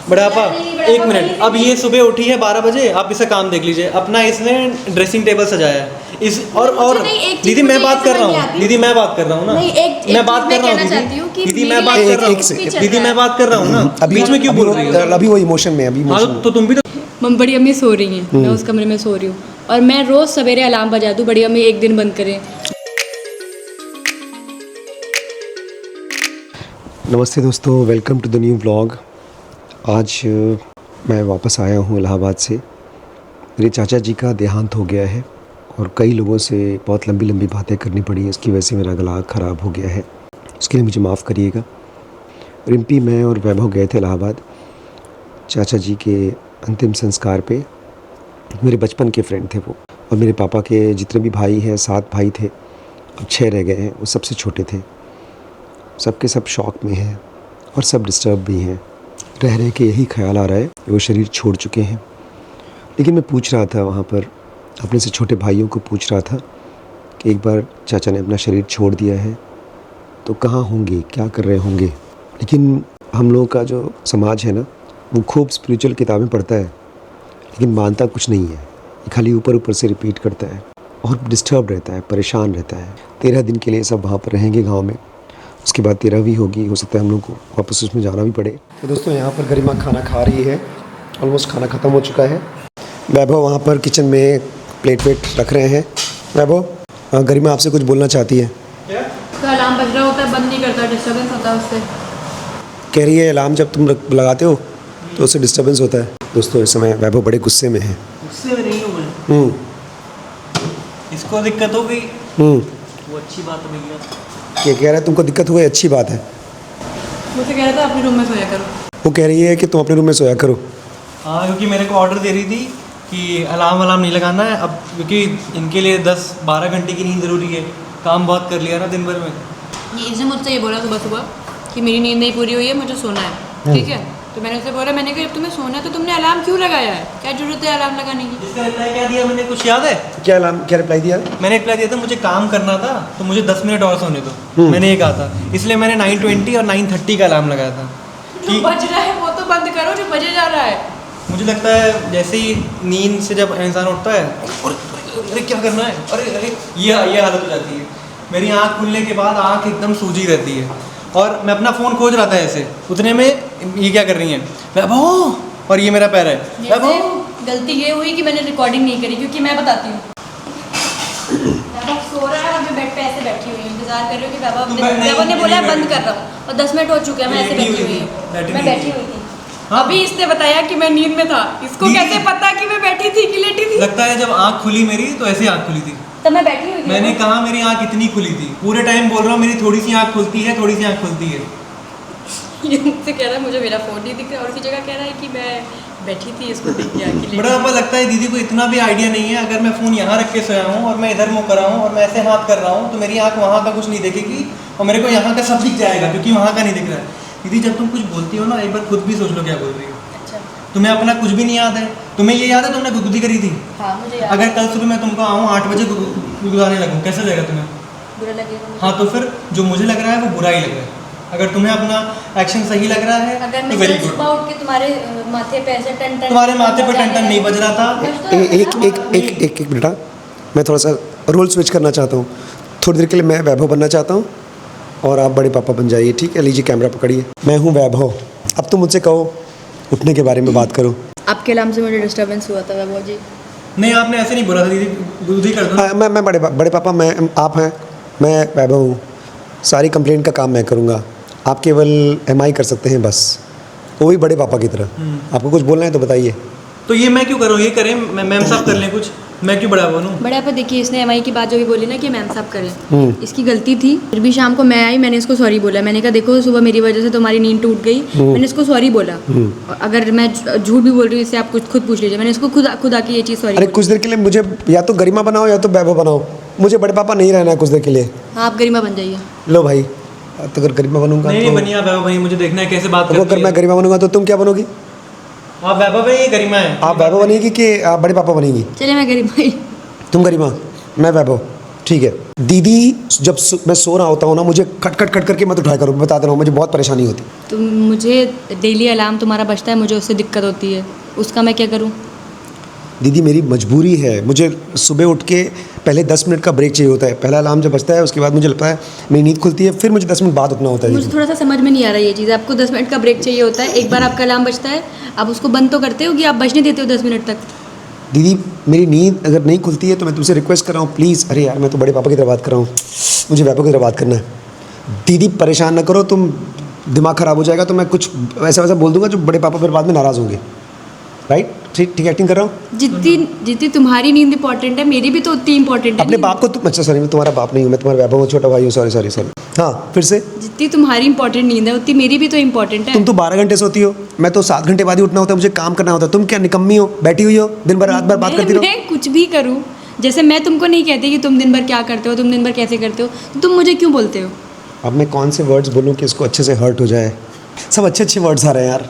बड़ा आपा, एक मिनट, अब ये सुबह उठी है 12 बजे, आप इसे काम देख लीजिए अपना। इसने ड्रेसिंग टेबल सजाया है इस और दीदी मैं बात कर रहा हूँ, दीदी मैं बात कर रहा हूँ ना, मैं बात कर रहा हूँ दीदी, मैं बात कर रहा हूँ दीदी, मैं बात कर रहा हूँ ना, बीच में क्यों बोल रही हो? अभी वो इमोशन में, अभी इमोशन। तो तुम भी तो बड़ी अम्मी सो रही हैं, मैं उस कमरे में सो रही हूँ और मैं रोज़ सवेरे अलार्म बजा दूँ बड़ी अम्मी एक दिन बंद करें। नमस्ते दोस्तों, welcome to the new vlog. आज मैं वापस आया हूँ इलाहाबाद से। मेरे चाचा जी का देहांत हो गया है और कई लोगों से बहुत लंबी लंबी बातें करनी पड़ी, इसकी वजह से मेरा गला ख़राब हो गया है, उसके लिए मुझे माफ़ करिएगा। रिम्पी, मैं और वैभव गए थे इलाहाबाद चाचा जी के अंतिम संस्कार पे। मेरे बचपन के फ्रेंड थे वो, और मेरे पापा के जितने भी भाई हैं, 7 भाई थे, अब 6 रह गए हैं। वो सबसे छोटे थे, सबके सब शौक में हैं और सब डिस्टर्ब भी हैं। रह के यही ख्याल आ रहा है कि वो शरीर छोड़ चुके हैं। लेकिन मैं पूछ रहा था वहाँ पर, अपने से छोटे भाइयों को पूछ रहा था कि एक बार चाचा ने अपना शरीर छोड़ दिया है तो कहाँ होंगे, क्या कर रहे होंगे। लेकिन हम लोगों का जो समाज है ना, वो खूब स्पिरिचुअल किताबें पढ़ता है लेकिन मानता कुछ नहीं है। ये खाली ऊपर ऊपर से रिपीट करता है और डिस्टर्ब रहता है, परेशान रहता है। 13 दिन के लिए सब वहाँ पर रहेंगे गाँव में, उसके बाद 13वीं होगी, हो सकता है हम लोग को वापस उसमें जाना भी पड़े। तो दोस्तों, यहाँ पर गरिमा खाना खा रही है, ऑलमोस्ट खाना ख़त्म हो चुका है। वैभव वहाँ पर किचन में प्लेट रख रहे हैं। वैभव, गरिमा आपसे कुछ बोलना चाहती है। तो अलार्म बज रहा होता है, बंद नहीं करता, डिस्टर्बेंस होता है उससे। कह रही है अलार्म जब तुम लगाते हो तो उससे डिस्टर्बेंस होता है। दोस्तों, इस समय वैभव बड़े गुस्से में है। गुस्से में नहीं हूँ मैं। इसको दिक्कत हो गई, वो अच्छी बात है भैया। क्या कह रहा है? तुमको दिक्कत हो गई, अच्छी बात है। मुझसे कह रहा था अपने रूम में सोया करो। वो कह रही है कि तुम अपने रूम में सोया करो। हाँ, क्योंकि मेरे को ऑर्डर दे रही थी कि अलार्म नहीं लगाना है अब, क्योंकि इनके लिए 10-12 घंटे की नींद ज़रूरी है। काम बहुत कर लिया ना दिन भर में। इसने मुझसे ये बोला सुबह कि मेरी नींद नहीं पूरी हुई है, मुझे सोना है, ठीक है। तो मैंने उससे बोला, मैंने कहा जब तुम्हें सोना है तो तुमने अलार्म क्यों लगाया है, क्या जरूरत है अलार्म लगाने की। इसका रिप्लाई क्या दिया मैंने, कुछ याद है? क्या रिप्लाई दिया? मैंने रिप्लाई दिया था मुझे काम करना था तो मुझे 10 मिनट और सोने दो, मैंने ये कहा था। इसलिए मैंने 9:20 और 9:30 का अलार्म लगाया था कि बज रहा है वो तो बंद करो जो बजे जा रहा है। मुझे लगता है जैसे ही नींद से जब इंसान उठता है, अरे क्या करना है, अरे ये हालत हो जाती है। मेरी आँख खुलने के बाद आँख एकदम सूजी रहती है और मैं अपना फ़ोन खोज रहा था ऐसे, उतने में ये क्या कर रही हैं, वैभव, और ये मेरा पैर है। वैभव, गलती ये हुई कि मैंने रिकॉर्डिंग नहीं करी, क्योंकि मैं बताती हूँ वैभव सो रहा है और मैं बेड पे ऐसे बैठी हुई हूँ, इंतजार कर रही हूँ कि वैभव ने बोला है बंद कर रहा हूँ और 10 मिनट हो चुके हैं, मैं ऐसे बैठी हुई हूँ। मैं बैठी हुई थी, अभी इसने बताया कि मैं नींद में था। इसको कैसे पता कि मैं बैठी थी कि लेटी थी? लगता है जब आँख खुली मेरी तो ऐसी आँख खुली थी, तब मैं बैठी हुई थी। मैंने कहा मेरी आँख इतनी खुली थी, पूरे टाइम बोल रहा हूँ मेरी थोड़ी सी आँख खुलती है, थोड़ी सी आँख खुलती है। ये मुझसे कह रहा है मुझे मेरा फोन नहीं दिख रहा, और उसी जगह कह रहा है कि मैं बैठी थी, इसको दिख गया कि बड़ा आपको लगता है दीदी को इतना भी आइडिया नहीं है। अगर मैं फ़ोन यहाँ रख के सोया हूँ और मैं इधर मुँह कर रहा हूँ और मैं ऐसे हाथ कर रहा हूँ तो मेरी आँख वहाँ का कुछ नहीं देखेगी और मेरे को यहाँ का सब दिख जाएगा, क्योंकि वहाँ का नहीं दिख रहा है। दीदी, जब तुम कुछ बोलती हो ना, एक बार खुद भी सोच लो क्या बोल रही हो। अच्छा, तुम्हें अपना कुछ भी नहीं याद है? तुम्हें ये याद है तुमने गुदगुदी करी थी? हाँ मुझे याद। अगर कल सुबह मैं तुमको आऊँ 8 बजे गुदगुदाने लगूँ, कैसा लगेगा तुम्हें? बुरा लगेगा। हाँ, तो फिर जो मुझे लग रहा है वो बुरा ही लग रहा है। अगर तुम्हें अपना एक्शन सही लग रहा है अगर तो मैं वेरी सुबह गुड। उठ के तुम्हारे माथे पे ऐसे टन तुम्हारे माथे पे टन नहीं बज रहा था। एक बेटा, मैं थोड़ा सा रोल स्विच करना चाहता हूँ। थोड़ी देर के लिए मैं वैभव बनना चाहता हूँ और आप बड़े पापा बन जाइए, ठीक है? लीजिए कैमरा पकड़िए। मैं हूँ वैभव। अब तुम मुझसे कहो, उठने के बारे में बात करो। आपके अलार्म से मुझे डिस्टर्बेंस हुआ था वैभव जी। नहीं, आपने ऐसे नहीं बोला था दीदी, गुदगुदी कर दो। मैं बड़े पापा, मैं आप हैं, मैं वैभव हूँ। सारी कंप्लेंट का काम मैं करूँगा, आप केवल MI कर सकते हैं बस, वो भी बड़े पापा की तरह। आपको कुछ बोलना है तो बताइए। तो ये मैं क्यों करूँ, ये करें, मैम साहब कर लें कुछ, मैं क्यों बड़ा बनूँ? बड़ा पर देखिए, इसने MI की बात जो भी बोली ना कि मैम साहब करें, इसकी गलती थी। फिर भी शाम को मैं आई, मैंने इसको सॉरी बोला। मैंने कहा देखो सुबह मेरी वजह से तुम्हारी नींद टूट गई, मैंने इसको सॉरी बोला। और अगर मैं झूठ भी बोल रही हूँ इससे आप कुछ खुद पूछ लीजिए, मैंने इसको खुद आके ये चीज़ सॉरी। अरे कुछ देर के लिए मुझे या तो गरिमा बनाओ या तो वैभव बनाओ, मुझे बड़े पापा नहीं रहना है कुछ देर के लिए। हाँ, आप गरिमा बन जाइए। लो भाई, तो अगर गरिमा बनूंगा नहीं, तो बनिया वैभव भाई, मुझे देखना है कैसे बात तो अगर मैं गरिमा बनूंगा तो तुम क्या बनोगी? आप वैभव भाई, ये गरिमा है। आप वैभव बनेगी कि आप बड़े पापा बनेगी? चलिए मैं गरिमा ही। तुम गरिमा, मैं वैभव, ठीक है दीदी, जब मैं सो रहा होता हूँ ना, मुझे खट खट खट करके मत उठाया करो, बता दे रहा हूँ, मुझे बहुत परेशानी होती है। तो मुझे डेली अलार्म तुम्हारा बजता है, मुझे उससे दिक्कत होती है, उसका मैं क्या करूँ? दीदी मेरी मजबूरी है, मुझे सुबह उठ के पहले 10 मिनट का ब्रेक चाहिए होता है। पहला अलार्म जब बजता है उसके बाद मुझे लगता है मेरी नींद खुलती है, फिर मुझे 10 मिनट बाद उठना होता है। मुझे थोड़ा सा समझ में नहीं आ रहा ये चीज़। आपको 10 मिनट का ब्रेक चाहिए होता है, एक बार आपका अलार्म बजता है, आप उसको बंद तो करते हो कि आप बजने देते हो 10 मिनट तक? दीदी मेरी नींद अगर नहीं खुलती है तो मैं तुमसे रिक्वेस्ट कर रहा हूँ प्लीज़। अरे यार मैं तो बड़े पापा की तरह बात कर रहा हूँ, मुझे वैभव की तरह बात करना है। दीदी परेशान ना करो, तुम दिमाग ख़राब हो जाएगा तो मैं कुछ वैसा वैसा बोल दूंगा जो बड़े पापा फिर बाद में नाराज़ होंगे। राइट? ठीक ठीक एक्टिंग कर रहा हूँ। जितनी तुम्हारी नींद इंपॉर्टेंट है, मेरी भी तो उतनी इंपॉर्टेंट है। अपने बाप को तुम, अच्छा सॉरी मैं तुम्हारा बाप नहीं हूँ, मैं तुम्हारा वैभव हूँ, छोटा भाई हूँ, सॉरी सॉरी सॉरी। हाँ फिर से। जितनी तुम्हारी इंपॉर्टेंट नींद है उतनी मेरी भी तो इंपॉर्टेंट है। तुम तो 12 घंटे सोती हो, मैं तो 7 घंटे बाद ही उठना होता है, मुझे काम करना होता है। तुम क्या निकम्मी हो, बैठी हुई हो दिन भर रात भर बात करती रहो। मैं कुछ भी करूँ, जैसे मैं तुमको नहीं कहती कि तुम दिन भर क्या करते हो, तुम दिन भर कैसे करते हो, तो तुम मुझे क्यों बोलते हो? अब मैं कौन से वर्ड्स बोलूँ कि इसको अच्छे से हर्ट हो जाए? सब अच्छे अच्छे वर्ड्स आ रहे हैं यार,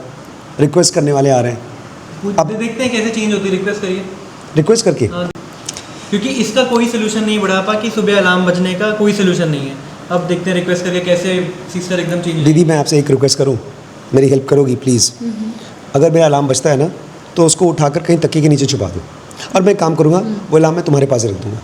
रिक्वेस्ट करने वाले आ रहे हैं। अब देखते हैं कैसे चेंज होती है, रिक्वेस्ट करिए रिक्वेस्ट करके। क्योंकि इसका कोई सोल्यूशन नहीं बुढ़ापा कि सुबह अलार्म बजने का कोई सोल्यूशन नहीं है। अब देखते हैं रिक्वेस्ट करके कैसे सिस्टर एकदम चेंज। दीदी मैं आपसे एक रिक्वेस्ट करूँ, मेरी हेल्प करोगी प्लीज़? अगर मेरा अलार्म बजता है ना तो उसको उठाकर कहीं तकिए के नीचे छुपा दो, और मैं एक काम करूँगा वो अलार्म मैं तुम्हारे पास रख दूँगा।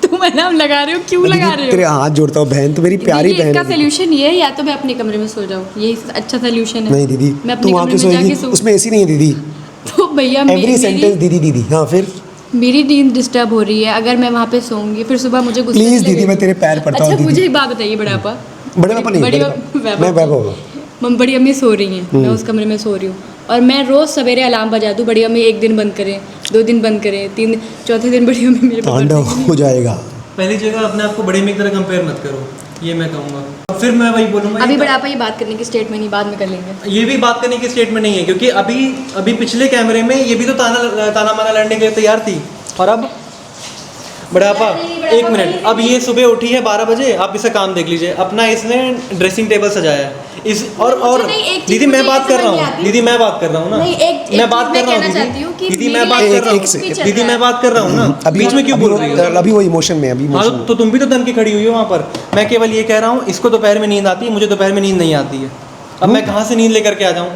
तुम अलार्म लगा रहे हो, क्यों लगा रहे हो? तेरे हाथ जोड़ता हूँ बहन, तो मेरी प्यारी बहन है। इसका सोल्यूशन ये है, या तो मैं अपने कमरे में सो जाऊँ, यही अच्छा सोल्यूशन है। नहीं दीदी मैं अपने तू वहाँ कमरे क्यों में जाके सोएगी, उसमें एसी नहीं है दीदी। तो भैया एवरी सेंटेंस दीदी दीदी। हाँ फिर मेरी नींद डिस्टर्ब हो रही है, अगर मैं वहाँ पे सोऊंगी फिर सुबह मुझे गुस्सा प्लीज़ नहीं दीदी लगेगा? मैं तेरे पैर पड़ता हूँ अच्छा दीदी। मुझे एक बात बताइए बड़ापा, बड़े पापा नहीं, बड़ी मैं वैभव। बड़ी अम्मी सो रही हैं, मैं उस कमरे में सो रही हूँ, और मैं रोज़ सवेरे अलार्म बजा दूँ, बड़ी अम्मी 1 दिन बंद करें, 2 दिन बंद करें, 3 चौथे दिन बड़ी अम्मी मेरे पास तांडव हो जाएगा। पहली जगह अपने आप को बड़े में की तरह कंपेयर मत करो, ये मैं कहूँगा। फिर मैं वही बोलूँगा, अभी बड़ापा ये बात करने की स्टेट में नहीं, बाद में कर लेंगे। ये भी बात करने की स्टेट में नहीं है, क्योंकि अभी पिछले कैमरे में ये भी तो ताना माना लड़ने के लिए तैयार थी, और अब बड़ापा। एक मिनट, अब ये सुबह उठी है 12 बजे, आप इसे काम देख लीजिए, अपना इसने ड्रेसिंग टेबल सजाया है इस और दीदी मैं बात कर रहा हूँ, दीदी मैं बात कर रहा हूँ ना, मैं बात कर रहा हूँ दीदी मैं बात कर रहा हूँ, दीदी मैं बात कर रहा हूँ ना, बीच में क्यों बोल रही हो? अभी वो इमोशन में, अभी हाँ तो तुम भी तो दम की खड़ी हुई हो वहाँ पर। मैं केवल ये कह रहा हूँ, इसको दोपहर में नींद आती है, मुझे दोपहर में नींद नहीं आती है। अब मैं कहाँ से नींद लेकर के आ जाऊँ?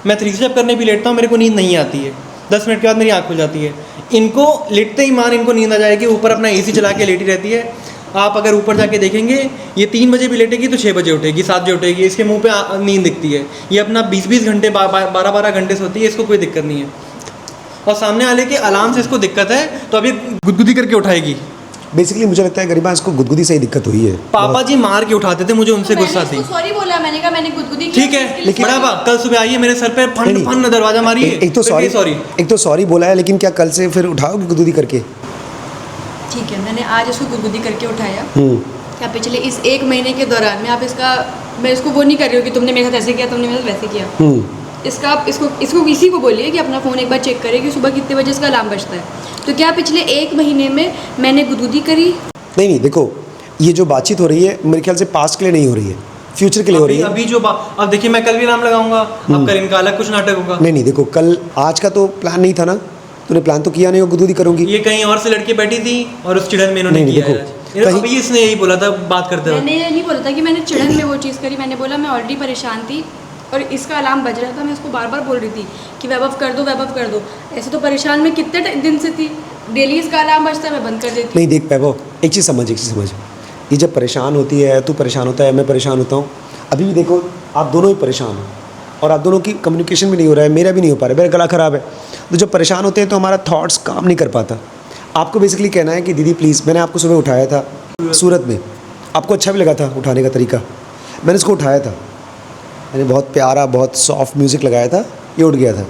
मैं 3 स्टेप करने भी लेटता हूँ, मेरे को नींद नहीं आती है, 10 मिनट के बाद मेरी आँख खुल जाती है। इनको लेटते ही मान इनको नींद आ जाएगी, ऊपर अपना एसी चला के लेटी रहती है। आप अगर ऊपर जाके देखेंगे, ये 3 बजे भी लेटेगी तो 6 बजे उठेगी, 7 बजे उठेगी, इसके मुंह पे नींद दिखती है। ये अपना 20-20 घंटे 12-12 घंटे सोती है, इसको कोई दिक्कत नहीं है। और सामने वाले के अलार्म से इसको दिक्कत है तो अभी गुदगुदी करके उठाएगी। बेसिकली मुझे लगता है गरिमा इसको गुदगुदी से ही दिक्कत हुई है। पापा जी मार के उठाते थे, मुझे उनसे गुस्सा थी। सॉरी बोला, मैंने कहा मैंने गुदगुदी की। ठीक है लेकिन बड़ा कल सुबह आइए, मेरे सर पे फन दरवाजा मारिए। एक तो सॉरी बोला है, लेकिन क्या कल से फिर उठाओगे गुदगुदी करके? ठीक है, मैंने आज इसको गुदगुदी करके उठाया। क्या पिछले इस 1 महीने के दौरान मैं इसको वो नहीं कर रही हूँ कि तुमने मेरे साथ ऐसे किया, तुमने मेरे साथ वैसे किया। इसका आप इसको इसी को बोलिए कि अपना फ़ोन एक बार चेक करे कि सुबह कितने बजे इसका अलार्म बजता है। तो क्या पिछले 1 महीने में मैंने गुदगुदी करी? नहीं देखो, ये जो बातचीत हो रही है मेरे ख्याल से पास्ट के लिए नहीं हो रही है, फ्यूचर के लिए हो रही है। अभी जो अब देखिए, मैं कल भी नाम लगाऊंगा, अब कल इनका अलग कुछ नाटक होगा। नहीं देखो, कल आज का तो प्लान नहीं था ना, तूने प्लान तो किया नहीं, गुदगुदी करूंगी। ये कहीं और से लड़की बैठी थी और उस चिड़न में इन्होंने किया है। अभी इसने यही बोला था बात करते हुए। मैंने ये नहीं बोला था कि मैंने चिड़न में वो चीज़ करी, मैंने बोला मैं ऑलरेडी परेशान थी और इसका अलार्म बज रहा था, मैं इसको बार बार बोल रही थी कि वैभव कर दो। ऐसे तो परेशान मैं कितने दिन से थी, डेली इसका अलार्म बजता है, मैं बंद कर देती। नहीं देख वैभव, एक चीज़ समझ, ये जब परेशान होती है, तू परेशान होता है, मैं परेशान होता हूँ, अभी भी देखो आप दोनों ही परेशान हो और आप दोनों की कम्युनिकेशन भी नहीं हो रहा है, मेरा भी नहीं हो पा रहा है, मेरा गला ख़राब है। तो जब परेशान होते हैं तो हमारा थॉट्स काम नहीं कर पाता। आपको बेसिकली कहना है कि दीदी प्लीज़, मैंने आपको सुबह उठाया था सूरत में, आपको अच्छा भी लगा था उठाने का तरीका, मैंने इसको उठाया था, मैंने बहुत प्यारा बहुत सॉफ्ट म्यूज़िक लगाया था, ये उठ गया था।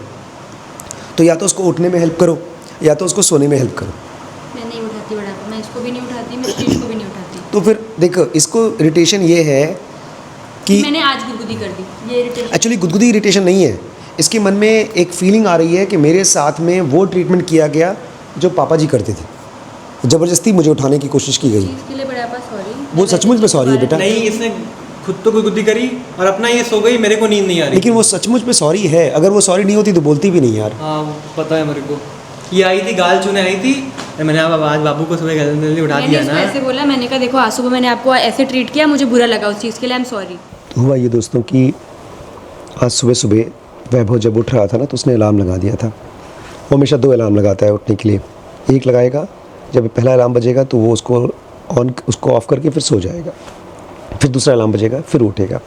तो या तो उसको उठने में हेल्प करो या तो उसको सोने में हेल्प करो। मैं नहीं उठाती बड़ा, मैं इसको भी नहीं उठाती, मैं चीज़ को भी नहीं उठाती। तो फिर देखो, इसको इरिटेशन ये है कि मैंने आज गुदगुदी कर दी, ये इरिटेशन। एक्चुअली गुदगुदी इरिटेशन नहीं है, इसके मन में एक फीलिंग आ रही है कि मेरे साथ में वो ट्रीटमेंट किया गया जो पापा जी करते थे, ज़बरदस्ती मुझे उठाने की कोशिश की गई। इसके लिए बड़ा सॉरी। वो सचमुच में सॉरी है बेटा। नहीं, इसने खुद तो गुदगुदी करी और अपना ये सो गई, मेरे को नींद नहीं आ रही। लेकिन वो सचमुच में सॉरी है, अगर वो सॉरी नहीं होती तो बोलती भी नहीं यार। हाँ पता है मेरे को, ये आई थी गाल चूने आई थी मैंने अब आज बाबू को सुबह जल्दी उठा मैंने दिया इसको ना। ऐसे बोला, मैंने कहा देखो आज सुबह मैंने आपको ऐसे ट्रीट किया, मुझे बुरा लगा उस चीज़ के लिए, आई एम सॉरी। हुआ ये दोस्तों कि आज सुबह सुबह वैभव जब उठ रहा था ना तो उसने अलार्म लगा दिया था। वो हमेशा 2 अलार्म लगाता है उठने के लिए। एक लगाएगा जब पहला अलार्म बजेगा तो वो उसको ऑफ़ करके फिर सो जाएगा, फिर दूसरा अलार्म बजेगा फिर उठेगा।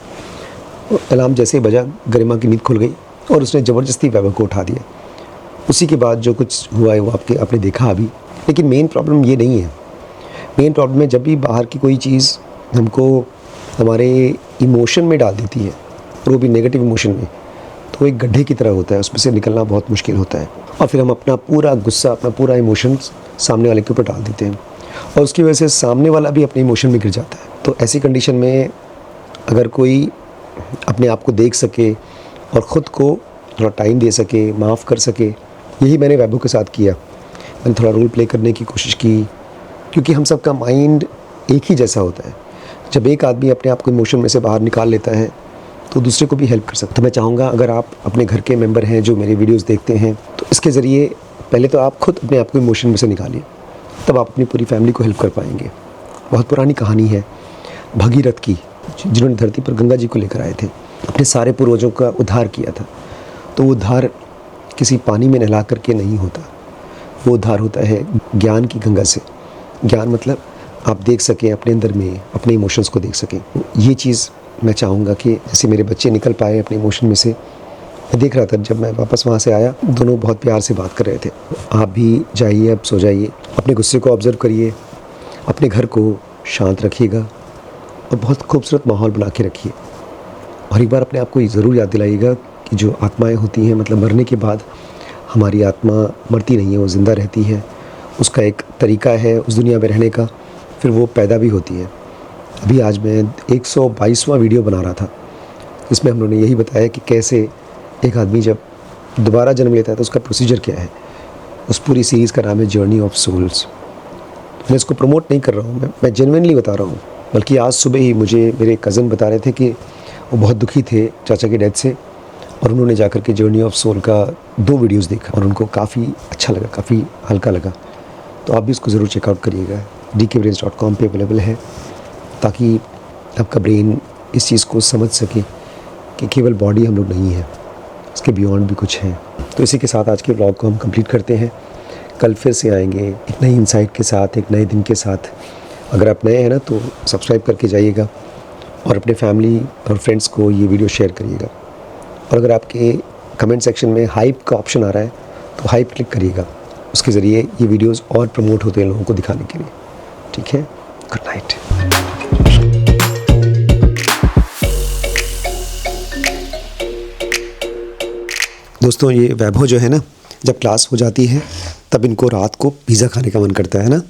अलार्म जैसे ही बजा गरिमा की नींद खुल गई और उसने ज़बरदस्ती वैभव को उठा दिया। उसी के बाद जो कुछ हुआ है वो आपने देखा अभी। लेकिन मेन प्रॉब्लम ये नहीं है। मेन प्रॉब्लम है जब भी बाहर की कोई चीज़ हमको हमारे इमोशन में डाल देती है, और वो भी नेगेटिव इमोशन में, तो वो एक गड्ढे की तरह होता है, उसमें से निकलना बहुत मुश्किल होता है। और फिर हम अपना पूरा गुस्सा, अपना पूरा इमोशंस सामने वाले के ऊपर डाल देते हैं, और उसकी वजह से सामने वाला भी अपने इमोशन में गिर जाता है। तो ऐसी कंडीशन में अगर कोई अपने आप को देख सके और ख़ुद को थोड़ा टाइम दे सके, माफ़ कर सके, यही मैंने वैभव के साथ किया। मैंने थोड़ा रोल प्ले करने की कोशिश की, क्योंकि हम सबका माइंड एक ही जैसा होता है। जब एक आदमी अपने आप को इमोशन में से बाहर निकाल लेता है तो दूसरे को भी हेल्प कर सकता है। तो मैं चाहूँगा अगर आप अपने घर के मेंबर हैं जो मेरे वीडियोस देखते हैं, तो इसके ज़रिए पहले तो आप खुद अपने आप को इमोशन में से निकालिए, तब आप अपनी पूरी फैमिली को हेल्प कर पाएंगे। बहुत पुरानी कहानी है भगीरथ की, जिन्होंने धरती पर गंगा जी को लेकर आए थे, अपने सारे पूर्वजों का उद्धार किया था। तो वो उद्धार किसी पानी में नहला करके नहीं होता, वो उद्धार होता है ज्ञान की गंगा से। ज्ञान मतलब आप देख सकें अपने अंदर में, अपने इमोशंस को देख सकें। ये चीज़ मैं चाहूँगा कि जैसे मेरे बच्चे निकल पाए अपने इमोशन में से। मैं देख रहा था जब मैं वापस वहाँ से आया, दोनों बहुत प्यार से बात कर रहे थे। आप भी जाइए, अब सो जाइए, अपने गुस्से को ऑब्ज़र्व करिए, अपने घर को शांत रखिएगा और बहुत खूबसूरत माहौल बना के रखिए। और एक बार अपने आप को ज़रूर याद दिलाइएगा कि जो आत्माएँ होती हैं, मतलब मरने के बाद हमारी आत्मा मरती नहीं है, वो ज़िंदा रहती है। उसका एक तरीका है उस दुनिया में रहने का, फिर वो पैदा भी होती है। अभी आज मैं 122वां वीडियो बना रहा था, इसमें हम लोगों ने यही बताया कि कैसे एक आदमी जब दोबारा जन्म लेता है तो उसका प्रोसीजर क्या है। उस पूरी सीरीज़ का नाम है जर्नी ऑफ सोल्स। मैं इसको प्रमोट नहीं कर रहा हूँ, मैं जेन्युइनली बता रहा हूँ। बल्कि आज सुबह ही मुझे मेरे कज़न बता रहे थे कि वो बहुत दुखी थे चाचा की डेथ से, और उन्होंने जाकर के जर्नी ऑफ सोल का 2 वीडियोज़ देखा और उनको काफ़ी अच्छा लगा, काफ़ी हल्का लगा। तो आप भी इसको ज़रूर चेकआउट करिएगा। dkbrains.com पे अवेलेबल है, ताकि आपका ब्रेन इस चीज़ को समझ सके कि केवल बॉडी हम लोग नहीं है, इसके बियॉन्ड भी कुछ है। तो इसी के साथ आज के व्लॉग को हम कंप्लीट करते हैं। कल फिर से आएंगे एक नई इंसाइट के साथ, एक नए दिन के साथ। अगर आप नए हैं ना तो सब्सक्राइब करके जाइएगा और अपने फैमिली और फ्रेंड्स को ये वीडियो शेयर करिएगा। और अगर आपके कमेंट सेक्शन में हाइप का ऑप्शन आ रहा है तो हाइप क्लिक करिएगा, उसके ज़रिए ये वीडियोस और प्रमोट होते हैं लोगों को दिखाने के लिए। ठीक है, गुड नाइट। दोस्तों ये वैभव जो है ना, जब क्लास हो जाती है तब इनको रात को पिज़्ज़ा खाने का मन करता है ना।